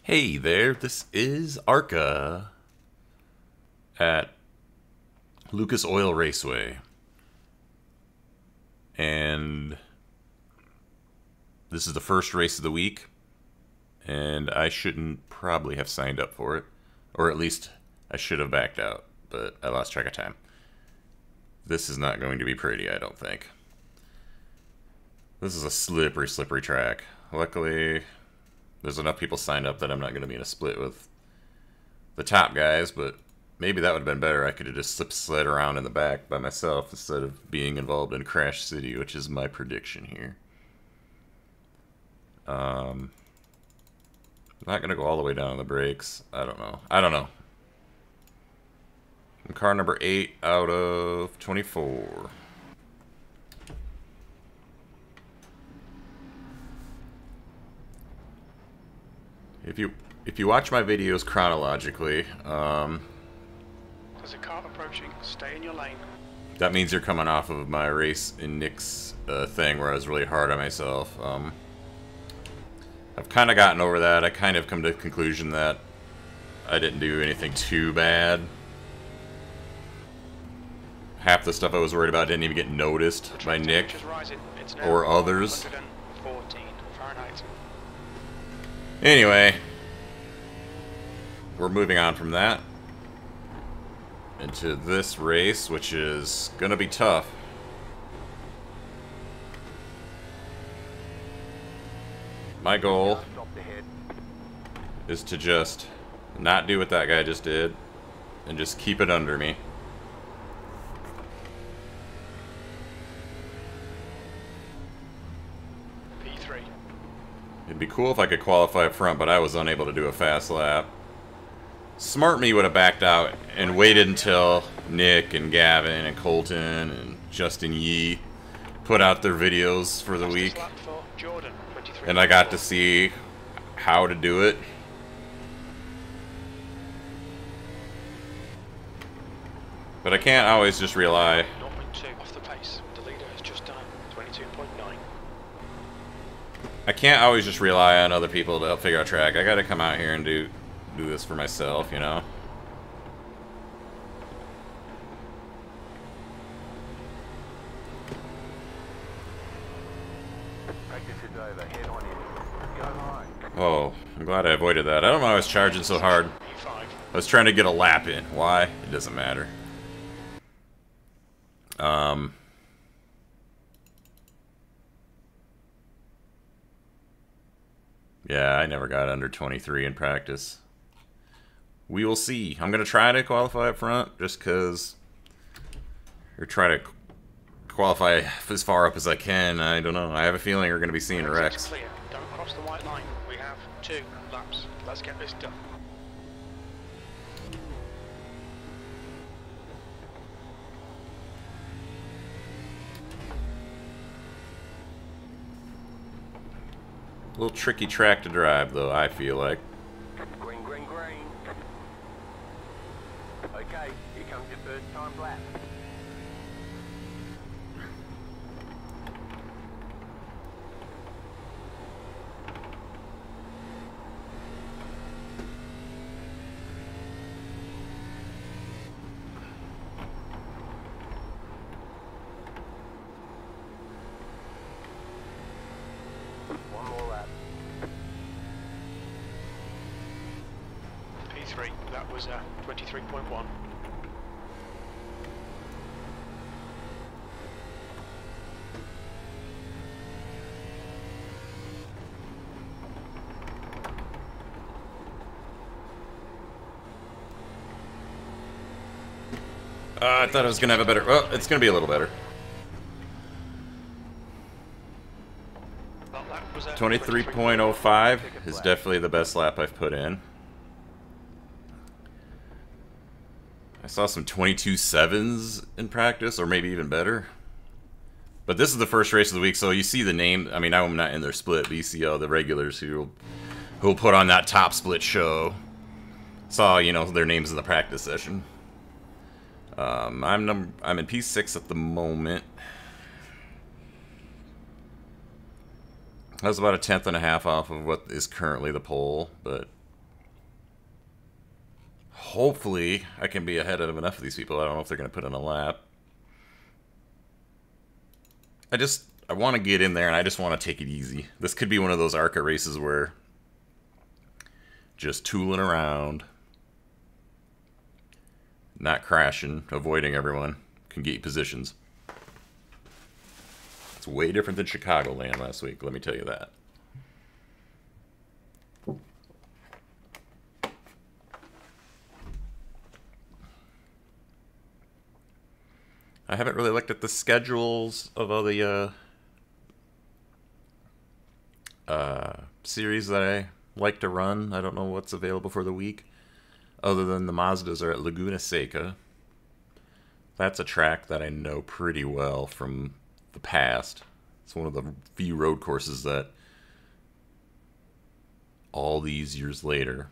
Hey there, this is ARCA at Lucas Oil Raceway. And this is the first race of the week, and I shouldn't probably have signed up for it. Or at least I should have backed out, but I lost track of time. This is not going to be pretty, I don't think. This is a slippery, slippery track. Luckily, there's enough people signed up that I'm not going to be in a split with the top guys, but maybe that would have been better. I could have just slid around in the back by myself instead of being involved in Crash City, which is my prediction here. I'm not going to go all the way down on the brakes. I don't know. I'm car number 8 out of 24. If you watch my videos chronologically, there's a car approaching. Stay in your lane. That means you're coming off of my race in Nick's thing where I was really hard on myself. I've kind of gotten over that. I kind of come to the conclusion that I didn't do anything too bad. Half the stuff I was worried about didn't even get noticed by Nick or others. Anyway, we're moving on from that into this race, which is gonna be tough. My goal is to just not do what that guy just did and just keep it under me. It'd be cool if I could qualify up front, but I was unable to do a fast lap. Smart me would have backed out and waited until Nick and Gavin and Colton and Justin Yee put out their videos for the week. And I got to see how to do it. But I can't always just rely. I can't always just rely on other people to help figure out track. I gotta come out here and do this for myself, you know? Oh, I'm glad I avoided that. I don't know why I was charging so hard. I was trying to get a lap in. Why? It doesn't matter. Yeah, I never got under 23 in practice. We will see. I'm going to try to qualify up front just because... Or try to qualify as far up as I can. I don't know. I have a feeling we're going to be seeing wrecks. Clear. Don't cross the white line. We have 2 laps. Let's get this done. A little tricky track to drive, though, I feel like. Green, green, green. Okay, here comes your first time lap. That was 23.1. I thought I was going to have a better... Well, it's going to be a little better. 23.05 is definitely the best lap I've put in. I saw some 22.7s in practice, or maybe even better. But this is the first race of the week, so you see the name. I mean, I'm not in their split, but you see all the regulars who will put on that top split show. Saw, you know, their names in the practice session. I'm in P6 at the moment. I was about 1/10 off of what is currently the pole, but Hopefully, I can be ahead of enough of these people. I don't know if they're going to put in a lap. I want to get in there, and I just want to take it easy. This could be one of those ARCA races where just tooling around, not crashing, avoiding everyone, can get you positions. It's way different than Chicagoland last week, let me tell you that. I haven't really looked at the schedules of all the series that I like to run. I don't know what's available for the week, other than the Mazdas are at Laguna Seca. That's a track that I know pretty well from the past. It's one of the few road courses that all these years later,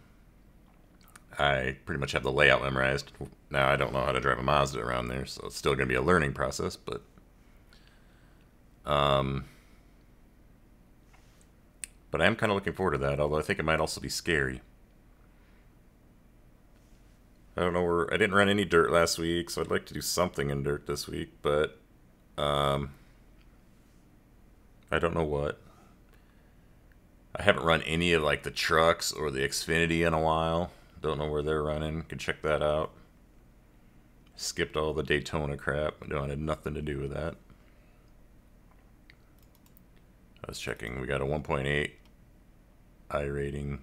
I pretty much have the layout memorized. Now, I don't know how to drive a Mazda around there, so it's still going to be a learning process, but I am kind of looking forward to that, although I think it might also be scary. I don't know where... I didn't run any dirt last week, so I'd like to do something in dirt this week, but I don't know what. I haven't run any of like the trucks or the Xfinity in a while. Don't know where they're running. Could check that out. Skipped all the Daytona crap. I had nothing to do with that. I was checking. We got a 1.8 I rating.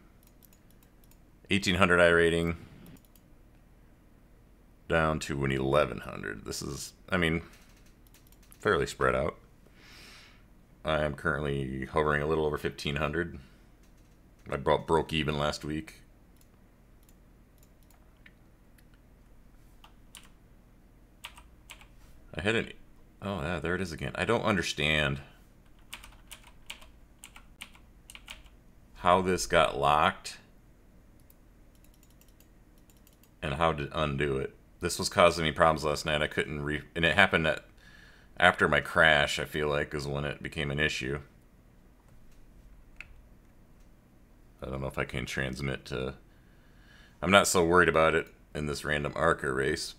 1800 I rating. Down to an 1100. This is, I mean, fairly spread out. I am currently hovering a little over 1500. I broke even last week. I had an... Oh, yeah, there it is again. I don't understand how this got locked and how to undo it. This was causing me problems last night. I couldn't and it happened at after my crash, I feel like, is when it became an issue. I don't know if I can transmit to... I'm not so worried about it in this random ARCA race.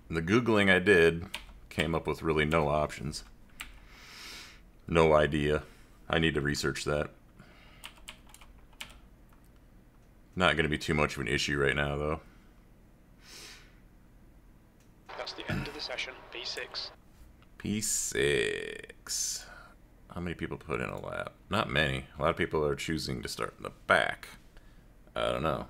The Googling I did came up with really no options. No idea. I need to research that. Not going to be too much of an issue right now, though. That's the end of the session. P6. P6. How many people put in a lap? Not many. A lot of people are choosing to start in the back. I don't know.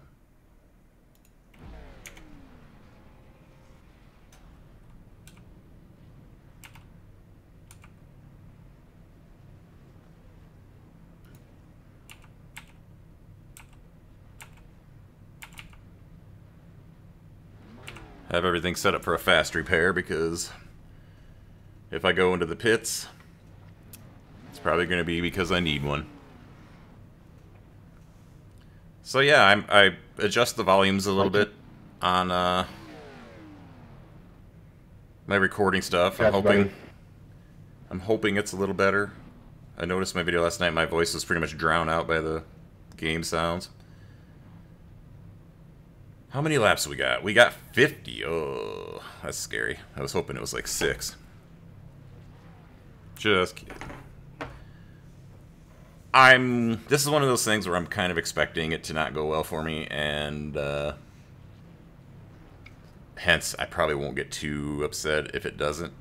Have everything set up for a fast repair, because if I go into the pits, it's probably going to be because I need one. So yeah, I adjust the volumes a little bit on my recording stuff. I'm hoping it's a little better. I noticed my video last night, my voice was pretty much drowned out by the game sounds. How many laps we got? We got 50. Oh, that's scary. I was hoping it was like 6. Just kidding. This is one of those things where I'm kind of expecting it to not go well for me, and hence I probably won't get too upset if it doesn't.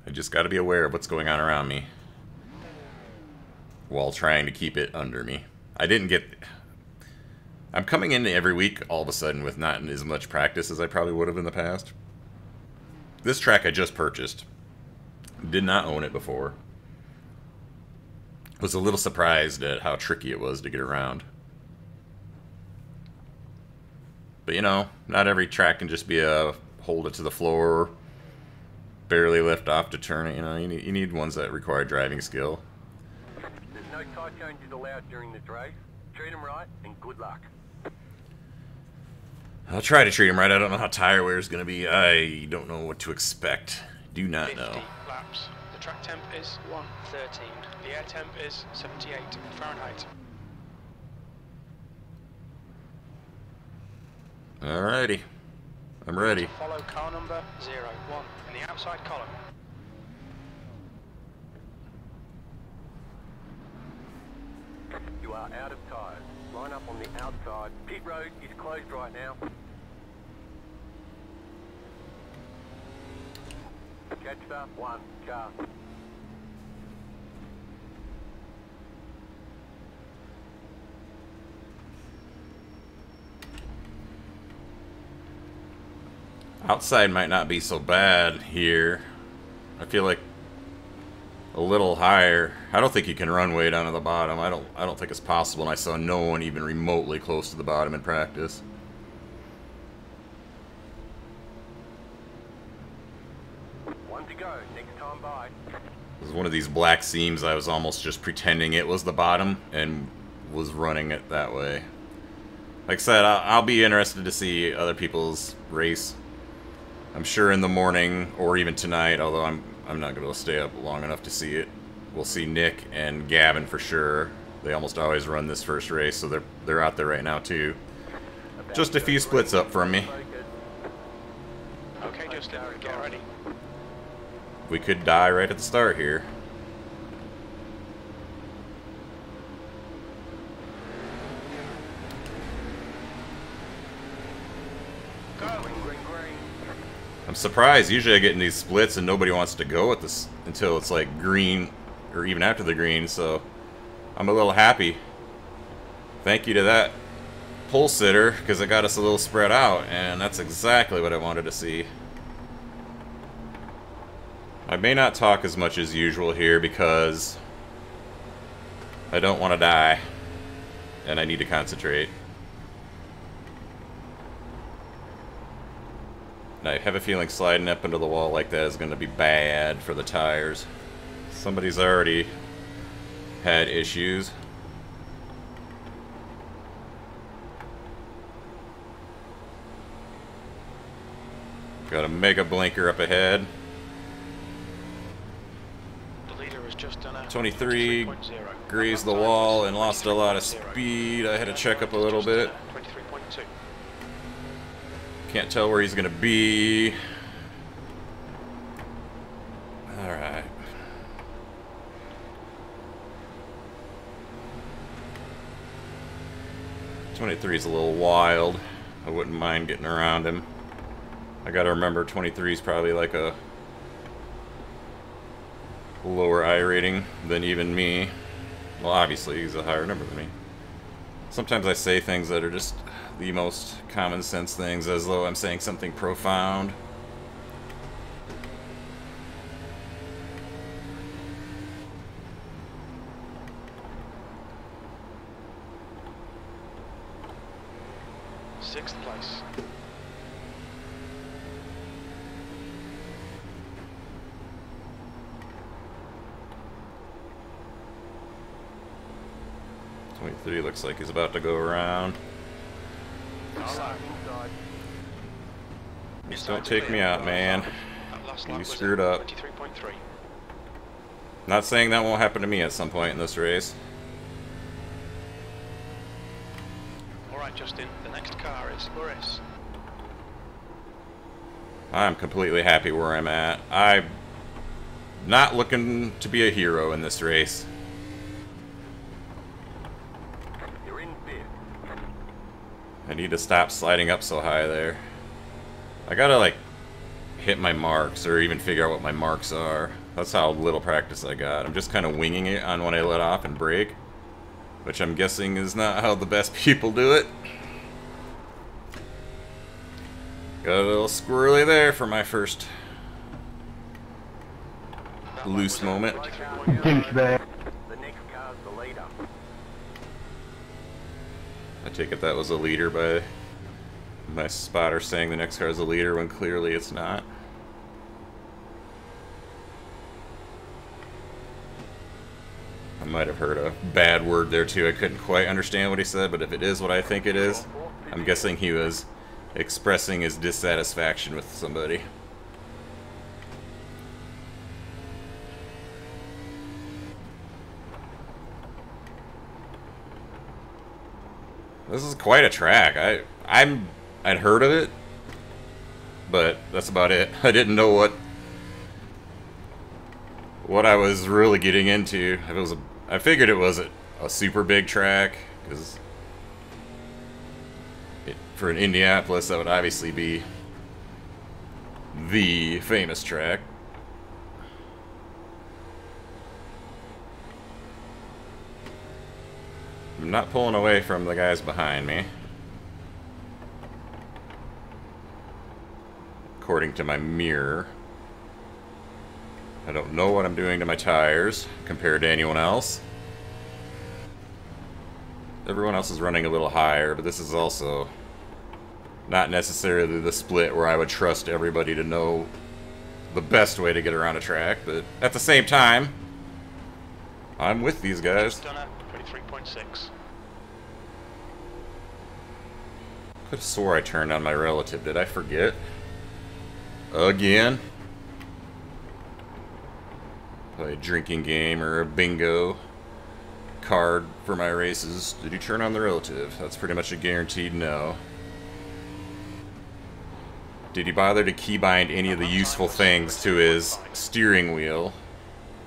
I just got to be aware of what's going on around me while trying to keep it under me. I'm coming in every week all of a sudden with not as much practice as I probably would have in the past. This track I just purchased. Did not own it before. Was a little surprised at how tricky it was to get around. But you know, not every track can just be a hold it to the floor, barely lift off to turn it. You know, you need ones that require driving skill. There's no tire changes allowed during this race. Treat them right and good luck. I'll try to treat them right. I don't know how tire wear is going to be. I don't know what to expect. Do not 50 know. laps. The track temp is 113. The air temp is 78 Fahrenheit. Alrighty. I'm ready. Follow car number 01 in the outside column. You are out of tyres. Line up on the outside. Pit road is closed right now. Catch up, 1 car. Outside might not be so bad here. I feel like a little higher. I don't think you can run way down to the bottom. I don't think it's possible, and I saw no one even remotely close to the bottom in practice. One to go, next time by. It was one of these black seams. I was almost just pretending it was the bottom and was running it that way. Like I said, I'll be interested to see other people's race. I'm sure in the morning or even tonight, although I'm not going to stay up long enough to see it. We'll see Nick and Gavin for sure. They almost always run this first race, so they're out there right now too. Just a few splits up from me. Okay, Justin, get ready. We could die right at the start here. I'm surprised. Usually I get in these splits and nobody wants to go at this until it's like green or even after the green, so I'm a little happy. Thank you to that pole sitter, because it got us a little spread out, and that's exactly what I wanted to see. I may not talk as much as usual here because I don't want to die and I need to concentrate. And I have a feeling sliding up into the wall like that is going to be bad for the tires. Somebody's already had issues. Got a mega blinker up ahead. The leader has just done a 23 23.0. grazed the wall and lost a lot of speed. I had to check up a little bit. 23.2. Can't tell where he's gonna be. Alright. '23 is a little wild. I wouldn't mind getting around him. I gotta remember 23 is probably like a lower I rating than even me. Well, obviously he's a higher number than me. Sometimes I say things that are just the most common sense things, as though I'm saying something profound. Sixth place. '23 looks like he's about to go around. Inside. Just don't take me out, man. That last You lap was screwed up. 23.3. Not saying that won't happen to me at some point in this race. Alright, Justin, the next car is Boris. I'm completely happy where I'm at. I'm not looking to be a hero in this race. You're in fifth. I need to stop sliding up so high there. I gotta, like, hit my marks, or even figure out what my marks are. That's how little practice I got. I'm just kind of winging it on when I let off and brake, which I'm guessing is not how the best people do it. Got a little squirrely there for my first loose moment. The next car's the leader. I take it that was a leader by my spotter saying the next car is a leader when clearly it's not. I might have heard a bad word there too. I couldn't quite understand what he said, but if it is what I think it is, I'm guessing he was expressing his dissatisfaction with somebody. This is quite a track. I'd heard of it, but that's about it. I didn't know what I was really getting into. I figured it was a super big track, because for an Indianapolis, that would obviously be the famous track. I'm not pulling away from the guys behind me, according to my mirror. I don't know what I'm doing to my tires compared to anyone else. Everyone else is running a little higher, but this is also not necessarily the split where I would trust everybody to know the best way to get around a track, but at the same time, I'm with these guys. Just done at 23.6. Could have swore I turned on my relative. Did I forget? Again? Play a drinking game or a bingo card for my races. Did you turn on the relative? That's pretty much a guaranteed no. Did he bother to keybind any of the useful things to his steering wheel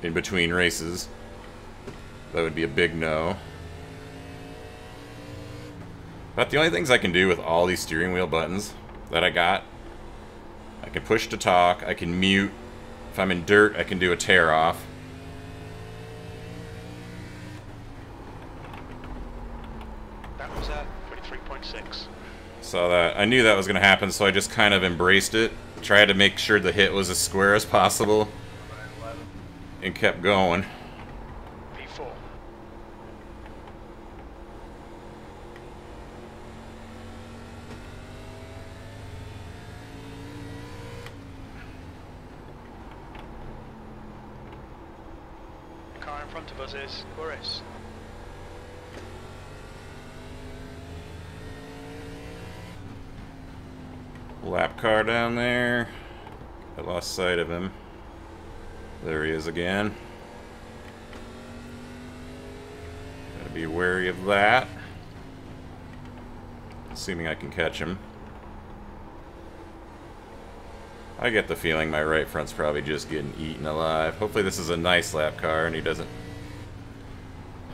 in between races? That would be a big no. But the only things I can do with all these steering wheel buttons that I got, I can push to talk, I can mute. If I'm in dirt, I can do a tear off. That was at 23.6. So that I knew that was going to happen, so I just kind of embraced it. Tried to make sure the hit was as square as possible, and kept going. P4. The car in front of us is Boris. Lap car down there. I lost sight of him. There he is again. Gotta be wary of that. Assuming I can catch him. I get the feeling my right front's probably just getting eaten alive. Hopefully this is a nice lap car and he doesn't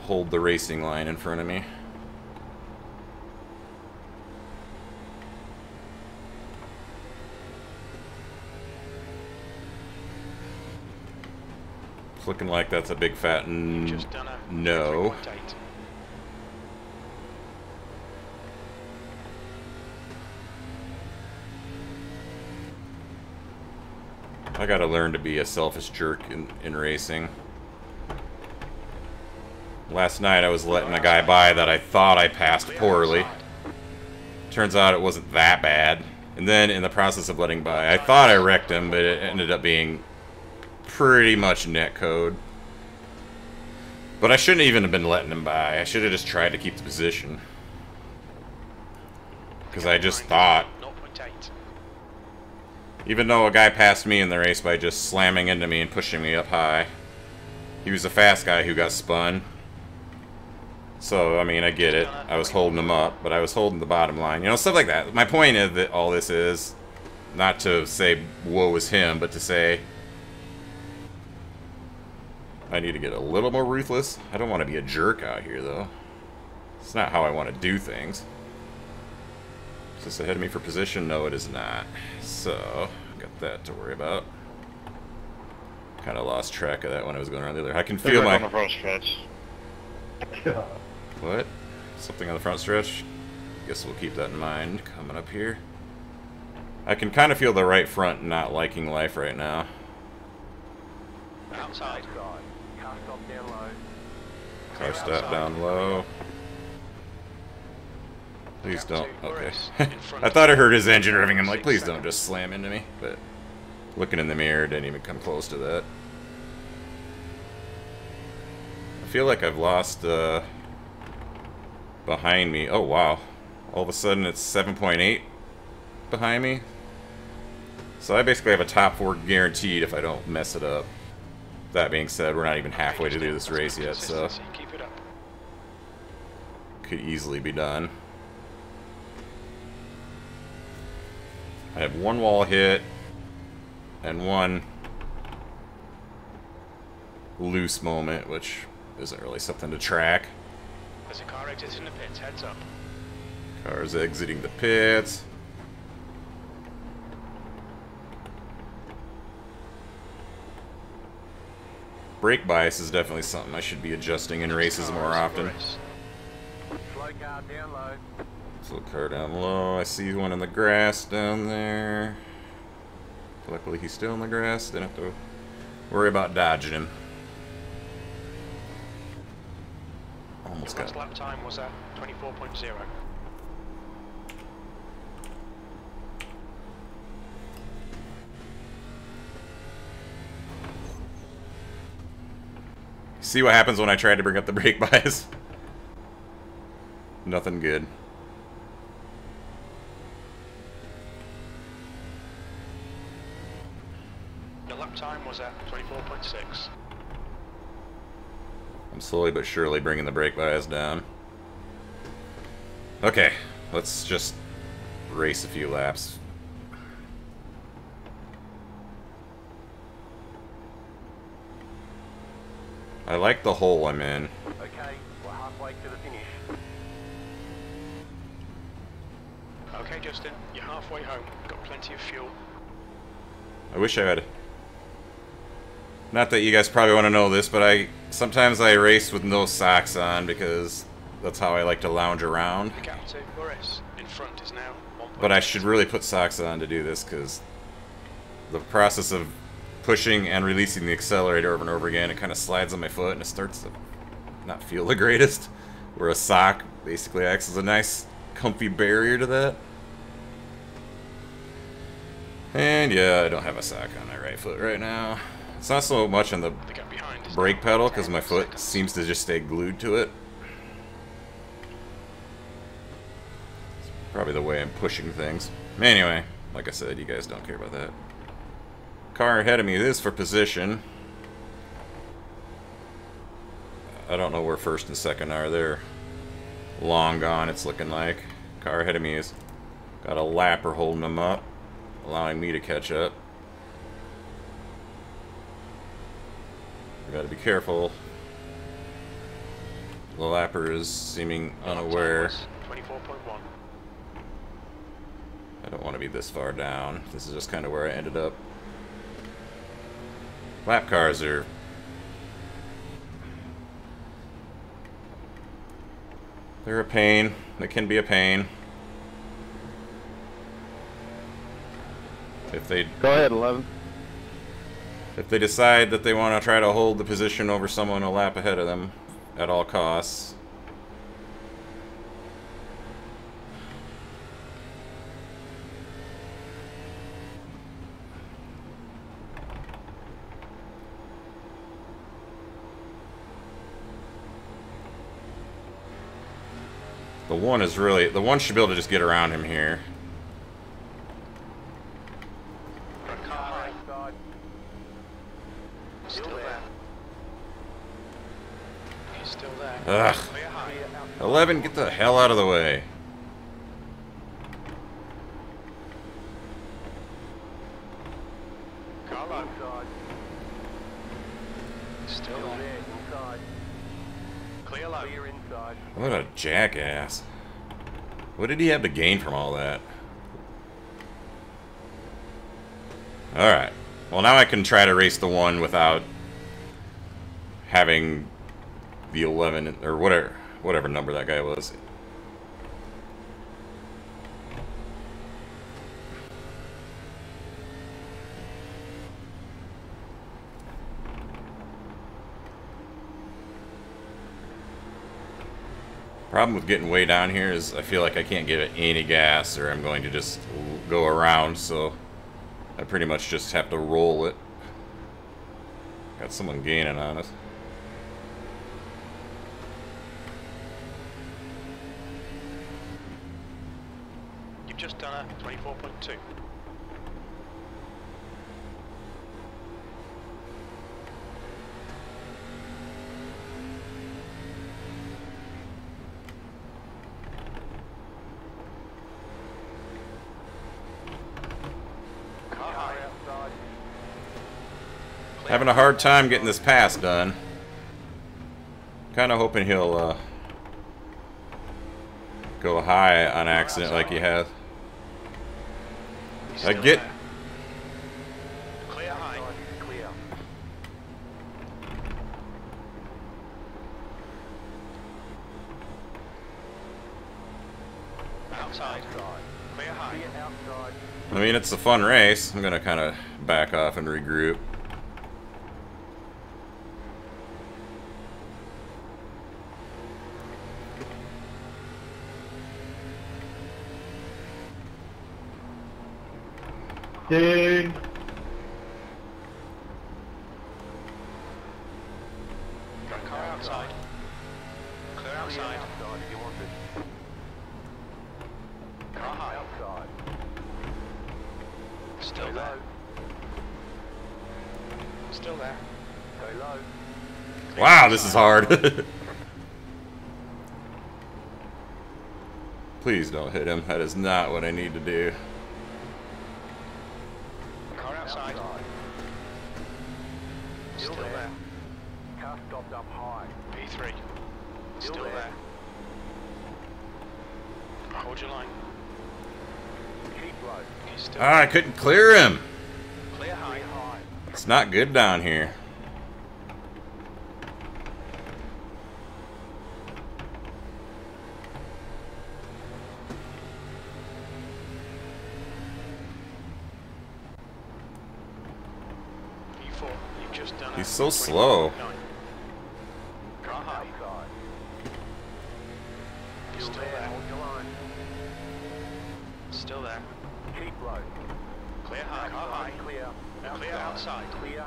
hold the racing line in front of me. It's looking like that's a big fat no. I gotta learn to be a selfish jerk in racing. Last night I was letting a guy by that I thought I passed poorly. Turns out it wasn't that bad. And then in the process of letting by, I thought I wrecked him, but it ended up being pretty much net code. But I shouldn't even have been letting him by. I should have just tried to keep the position. Because I just thought, even though a guy passed me in the race by just slamming into me and pushing me up high, he was a fast guy who got spun. So, I mean, I get it. I was holding him up, but I was holding the bottom line. You know, stuff like that. My point is that all this is not to say woe is him, but to say I need to get a little more ruthless. I don't want to be a jerk out here, though. It's not how I want to do things. Is this ahead of me for position? No, it is not. So, got that to worry about. Kind of lost track of that when I was going around the other. I can feel my... on the front stretch. What? Something on the front stretch? Guess we'll keep that in mind coming up here. I can kind of feel the right front not liking life right now. Outside. Car stop down low. Car stop down low. Please don't. Okay. I thought I heard his engine revving. I'm like, please don't just slam into me. But looking in the mirror didn't even come close to that. I feel like I've lost behind me. Oh, wow. All of a sudden it's 7.8 behind me. So I basically have a top 4 guaranteed if I don't mess it up. That being said, we're not even halfway to do this race yet, so could easily be done. I have one wall hit and one loose moment, which isn't really something to track. There's a car exiting the pits, heads up. Cars exiting the pits. Brake bias is definitely something I should be adjusting in races more often. Slow car down low. Slow car down low. I see one in the grass down there. Luckily he's still in the grass. Didn't have to worry about dodging him. Almost got Last lap time was at 24.0. See what happens when I try to bring up the brake bias? Nothing good. The lap time was at 24.6. I'm slowly but surely bringing the brake bias down. Okay, let's just race a few laps. I like the hole I'm in. Okay, we're halfway to the finish. Okay, Justin, you're halfway home. Got plenty of fuel. I wish I had... Not that you guys probably want to know this, but sometimes I race with no socks on because that's how I like to lounge around. The gap to Boris in front is now 1. But I should really put socks on to do this because the process of pushing and releasing the accelerator over and over again, it kind of slides on my foot and it starts to not feel the greatest. Where a sock basically acts as a nice, comfy barrier to that. And yeah, I don't have a sock on my right foot right now. It's not so much on the The gap behind is brake now pedal because 10 my foot seconds. seems to just stay glued to it. It's probably the way I'm pushing things. Anyway, like I said, you guys don't care about that. Car ahead of me is for position. I don't know where first and second are. They're long gone, it's looking like. Car ahead of me has got a lapper holding them up, allowing me to catch up. Gotta be careful. The lapper is seeming unaware. 24.1. I don't want to be this far down. This is just kind of where I ended up. Lap cars are... They're a pain. They can be a pain. If they... Go ahead, 11. If they decide that they want to try to hold the position over someone a lap ahead of them at all costs. The one should be able to just get around him here. Got a car high. Side. Still there. there. He's still there. Ugh. Clear high. 11, get the hell out of the way. Car low. Inside. Still Still there. there. Inside. Clear low. Clear inside. What a jackass. What did he have to gain from all that? Alright. Well, now I can try to race the one without having the 11, or whatever number that guy was. Problem with getting way down here is I feel like I can't give it any gas or I'm going to just go around, so I pretty much just have to roll it. Got someone gaining on us. You've just done a 24.2. Having a hard time getting this pass done. Kind of hoping he'll go high on accident like he has. I get... Clear high. Clear. Outside. Clear high. Clear outside. I mean, it's a fun race. I'm gonna kind of back off and regroup. Ding. Got a car outside. Clear outside. Outside if you want it. Car high. Outside. Still there. Still there. Go low. Wow, this is hard. Please don't hit him. That is not what I need to do. Car outside. Still there. Car stopped up high. P3. Still there. there. Hold your line. Keep low. He's still Ah, I couldn't clear him. clear high. Clear high. It's not good down here. P4. You've just done. He's so slow. Car high. Outside. Still Still there. there. Hold your line. Still there. Keep low. Clear high. Car high. Clear. Clear outside. Clear.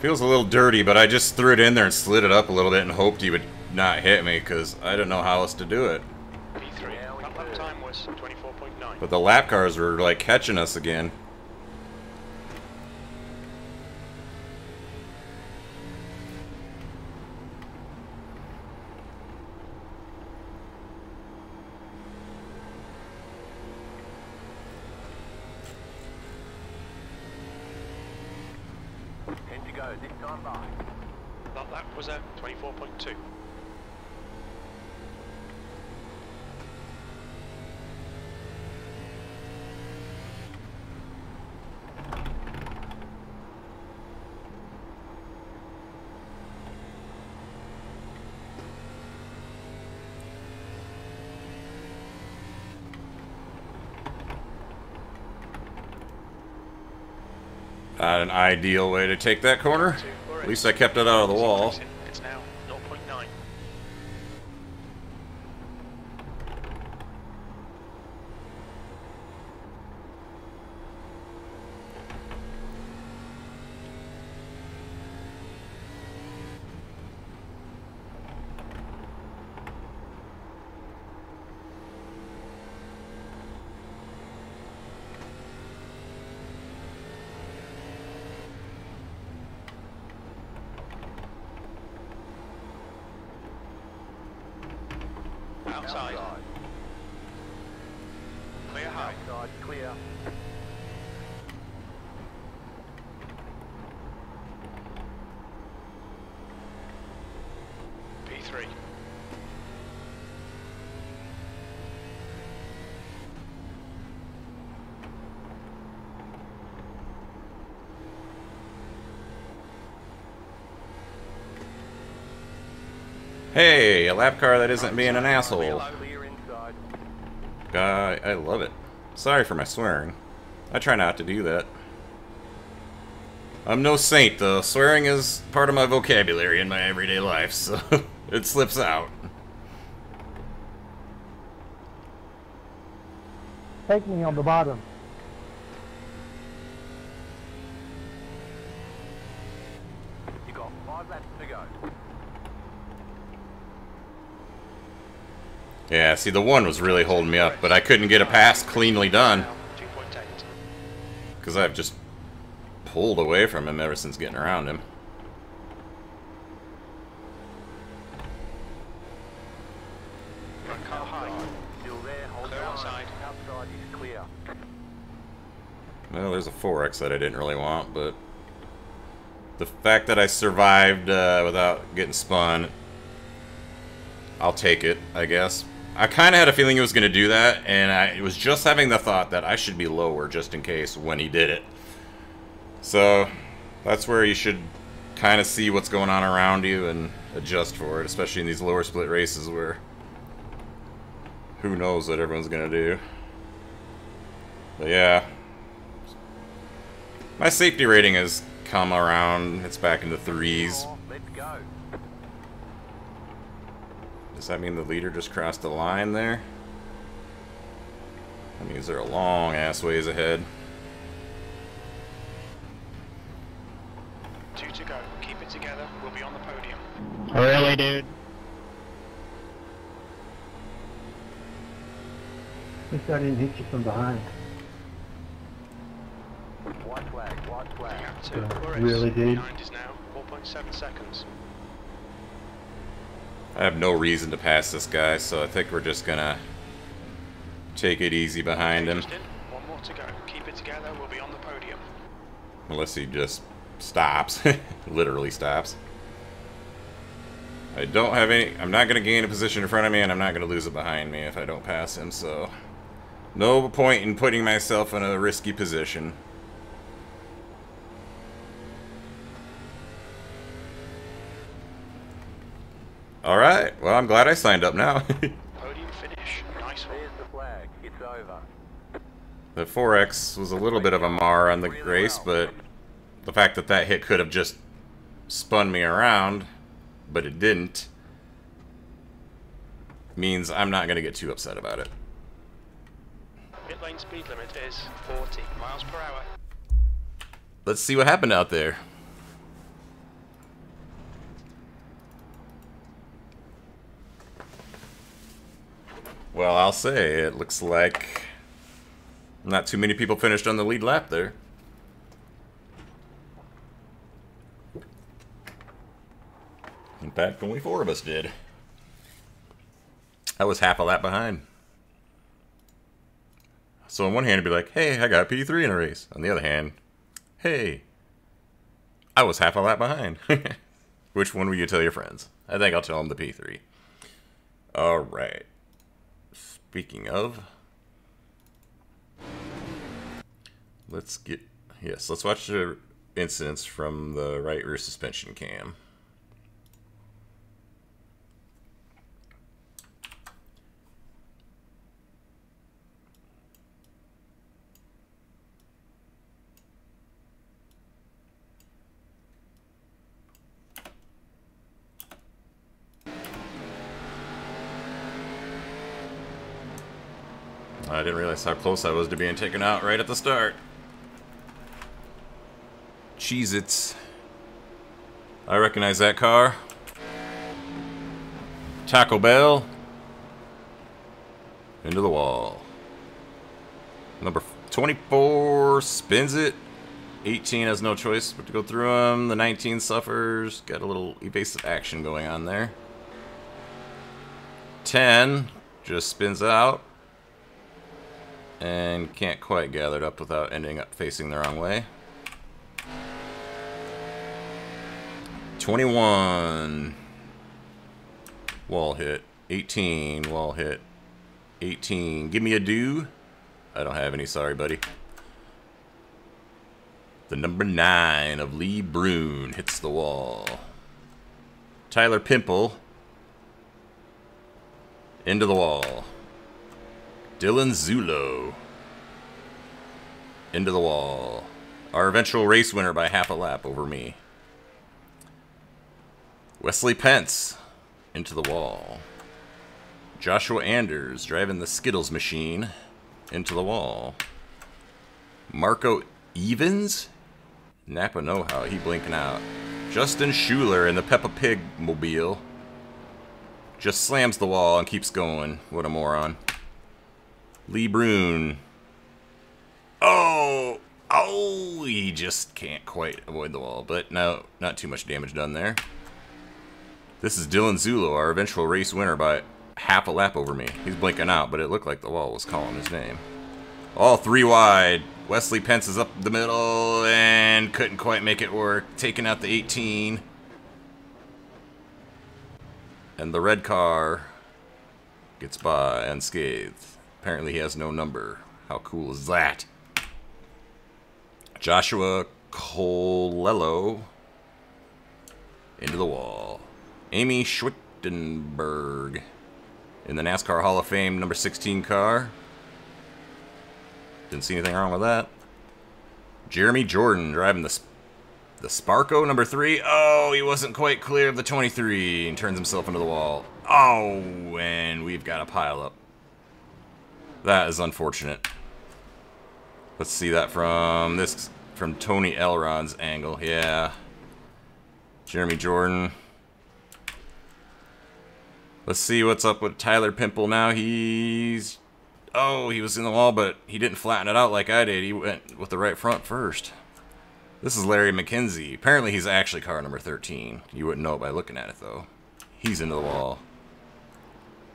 Feels a little dirty, but I just threw it in there and slid it up a little bit and hoped he would not hit me because I didn't know how else to do it. P3. Lap time was 24.9. But the lap cars were like catching us again. Ten to go. This time by. That was a 24.2. Not an ideal way to take that corner. At least I kept it out of the wall. It's now 0.9. Outside. Clear high. Outside. Clear. P3. Hey, a lap car that isn't being an asshole. Clear inside. I love it. Sorry for my swearing. I try not to do that. I'm no saint, though. Swearing is part of my vocabulary in my everyday life, so it slips out. Take me on the bottom. You got 5 laps to go. Yeah, see, the one was really holding me up, but I couldn't get a pass cleanly done. 2.8. Because I've just pulled away from him ever since getting around him. Front car high. Still there. Hold Clear your line. outside. Outside is clear. Well, there's a 4X that I didn't really want, but The fact that I survived without getting spun, I'll take it, I guess. I kind of had a feeling he was going to do that, and I was just having the thought that I should be lower just in case when he did it. So, that's where you should kind of see what's going on around you and adjust for it, especially in these lower split races where who knows what everyone's going to do. But yeah, my safety rating has come around. It's back in the 3s. Let's go. Does that mean the leader just crossed the line there? That means they're a long ass ways ahead. 2 to go. Keep it together. We'll be on the podium. Really, dude? At least I didn't hit you from behind. White flag, white flag. Gap to Flores. Really, dude? Behind is now 4.7 seconds. I have no reason to pass this guy, so I think we're just gonna take it easy behind him. Just in. 1 more to go. Keep it together. We'll be on the podium. Unless he just stops. Literally stops. I don't have any... I'm not gonna gain a position in front of me, and I'm not gonna lose it behind me if I don't pass him, so... No point in putting myself in a risky position. Alright, well, I'm glad I signed up now. Podium finish. Nice one. There's the flag. It's over. The 4X was a little bit of a mar on the race, but the fact that that hit could have just spun me around, but it didn't, means I'm not going to get too upset about it. Pit lane speed limit is 40 miles per hour. Let's see what happened out there. Well, I'll say, it looks like not too many people finished on the lead lap there. In fact, only 4 of us did. I was half a lap behind. So on one hand, it'd be like, hey, I got P3 in a race. On the other hand, hey, I was half a lap behind. Which one will you tell your friends? I think I'll tell them the P3. All right. Speaking of, let's watch the incidents from the right rear suspension cam. I didn't realize how close I was to being taken out right at the start. Cheez-Its. I recognize that car. Taco Bell. Into the wall. Number 24 spins it. 18 has no choice but to go through him. The 19 suffers. Got a little evasive action going on there. 10 just spins out. And can't quite gather it up without ending up facing the wrong way. 21. Wall hit. 18. Wall hit. 18. Give me a do. I don't have any, sorry, buddy. The number 9 of Lee Brune hits the wall. Tyler Pimple. Into the wall. Dylan Zulo. Into the wall. Our eventual race winner by half a lap over me. Wesley Pence. Into the wall. Joshua Anders driving the Skittles machine. Into the wall. Marco Evans. Napa know-how. He blinking out. Justin Schuler in the Peppa Pig mobile. Just slams the wall and keeps going. What a moron. Lee Brune. Oh! Oh! He just can't quite avoid the wall. But no, not too much damage done there. This is Dylan Zulo, our eventual race winner by half a lap over me. He's blinking out, but it looked like the wall was calling his name. All 3 wide. Wesley Pence is up the middle and couldn't quite make it work. Taking out the 18. And the red car gets by unscathed. Apparently he has no number. How cool is that? Joshua Colello into the wall. Amy Schwittenberg in the NASCAR Hall of Fame number 16 car. Didn't see anything wrong with that. Jeremy Jordan driving the Sparko number 3. Oh, he wasn't quite clear of the 23 and turns himself into the wall. Oh, and we've got a pile up. That is unfortunate. Let's see that from Tony Elrod's angle. Yeah. Jeremy Jordan. Let's see what's up with Tyler Pimple now. Oh, he was in the wall, but he didn't flatten it out like I did. He went with the right front first. This is Larry McKenzie. Apparently he's actually car number 13. You wouldn't know it by looking at it, though. He's into the wall.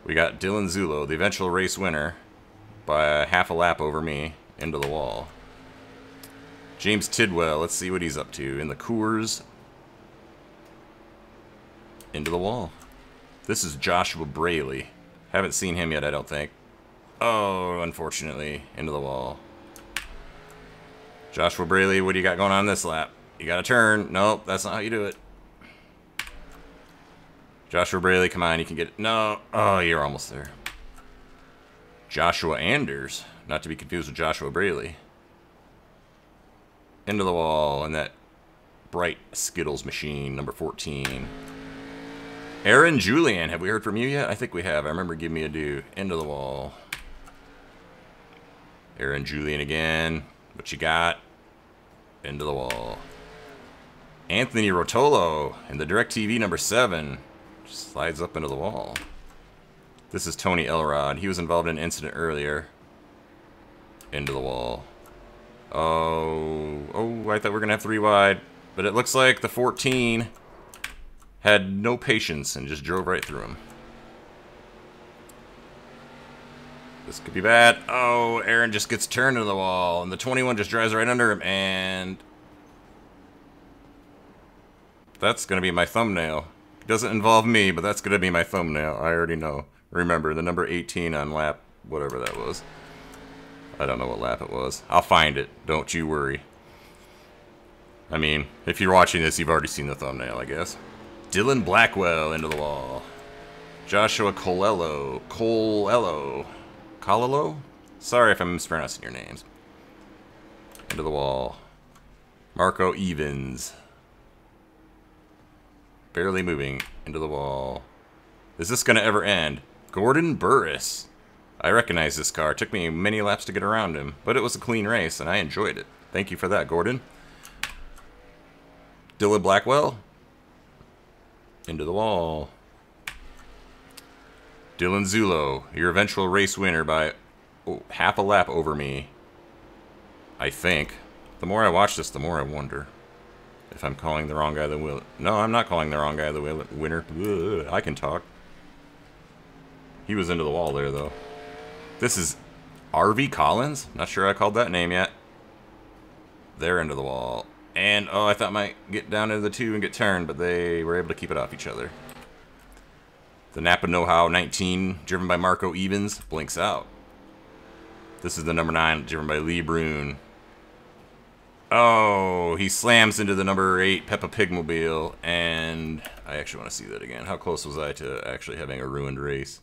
We got Dylan Zulo, the eventual race winner, by a half a lap over me, into the wall. James Tidwell, let's see what he's up to. In the Coors, into the wall. This is Joshua Braley. Haven't seen him yet, I don't think. Oh, unfortunately, into the wall. Joshua Braley, what do you got going on this lap? You got to turn. Nope, that's not how you do it. Joshua Braley, come on, you can get it. No. Oh, you're almost there. Joshua Anders, not to be confused with Joshua Braley. Into the wall, and that bright Skittles machine, number 14. Aaron Julian, have we heard from you yet? I think we have. I remember giving me a due. Into the wall. Aaron Julian again. What you got? Into the wall. Anthony Rotolo in the DirecTV number 7. Just slides up into the wall. This is Tony Elrod. He was involved in an incident earlier. Into the wall. Oh, I thought we were going to have 3 wide. But it looks like the 14 had no patience and just drove right through him. This could be bad. Oh, Aaron just gets turned into the wall, and the 21 just drives right under him, and that's going to be my thumbnail. It doesn't involve me, but that's going to be my thumbnail. I already know. Remember, the number 18 on lap, whatever that was. I don't know what lap it was. I'll find it. Don't you worry. I mean, if you're watching this, you've already seen the thumbnail, I guess. Dylan Blackwell into the wall. Joshua Colello. Colello? Sorry if I'm mispronouncing your names. Into the wall. Marco Evans. Barely moving. Into the wall. Is this going to ever end? Gordon Burris. I recognize this car. It took me many laps to get around him, but it was a clean race, and I enjoyed it. Thank you for that, Gordon. Dylan Blackwell. Into the wall. Dylan Zulo, your eventual race winner by half a lap over me. I think. The more I watch this, the more I wonder if I'm calling the wrong guy the winner. No, I'm not calling the wrong guy the winner. Ugh, I can talk. He was into the wall there, though. This is RV Collins. Not sure I called that name yet. They're into the wall. And, oh, I thought I might get down into the 2 and get turned, but they were able to keep it off each other. The Napa Know-How 19, driven by Marco Evans, blinks out. This is the number 9, driven by Lee Brune. Oh, he slams into the number 8 Peppa Pig mobile, and I actually want to see that again. How close was I to actually having a ruined race?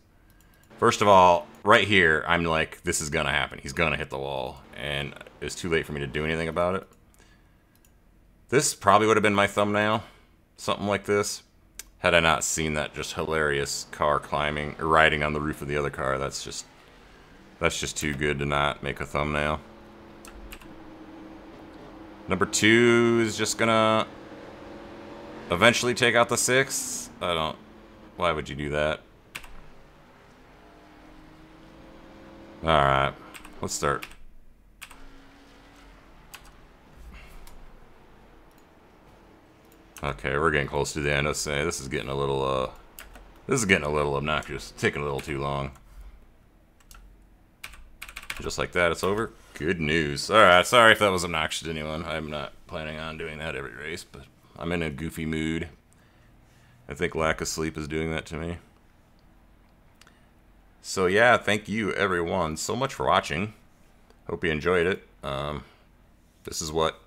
First of all, right here, I'm like, this is going to happen. He's going to hit the wall, and it was too late for me to do anything about it. This probably would have been my thumbnail, something like this, had I not seen that just hilarious car climbing or riding on the roof of the other car. That's just too good to not make a thumbnail. Number 2 is just gonna eventually take out the 6. Why would you do that? Alright, let's start. Okay, we're getting close to the end. Let's say this is getting a little obnoxious. Taking a little too long. Just like that, it's over. Good news. Alright, sorry if that was obnoxious to anyone. I'm not planning on doing that every race, but I'm in a goofy mood. I think lack of sleep is doing that to me. So yeah, thank you everyone so much for watching. Hope you enjoyed it. This is what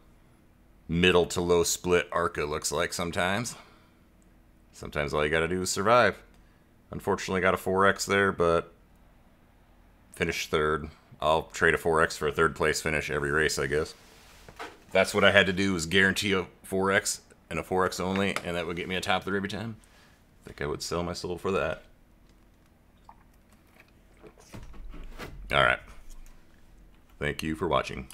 middle to low split ARCA looks like sometimes. Sometimes all you gotta do is survive. Unfortunately got a 4X there, but finished third. I'll trade a 4X for a third place finish every race, I guess. That's what I had to do, was guarantee a 4X and a 4X only, and that would get me a top 3 every time. I think I would sell my soul for that. Alright. Thank you for watching.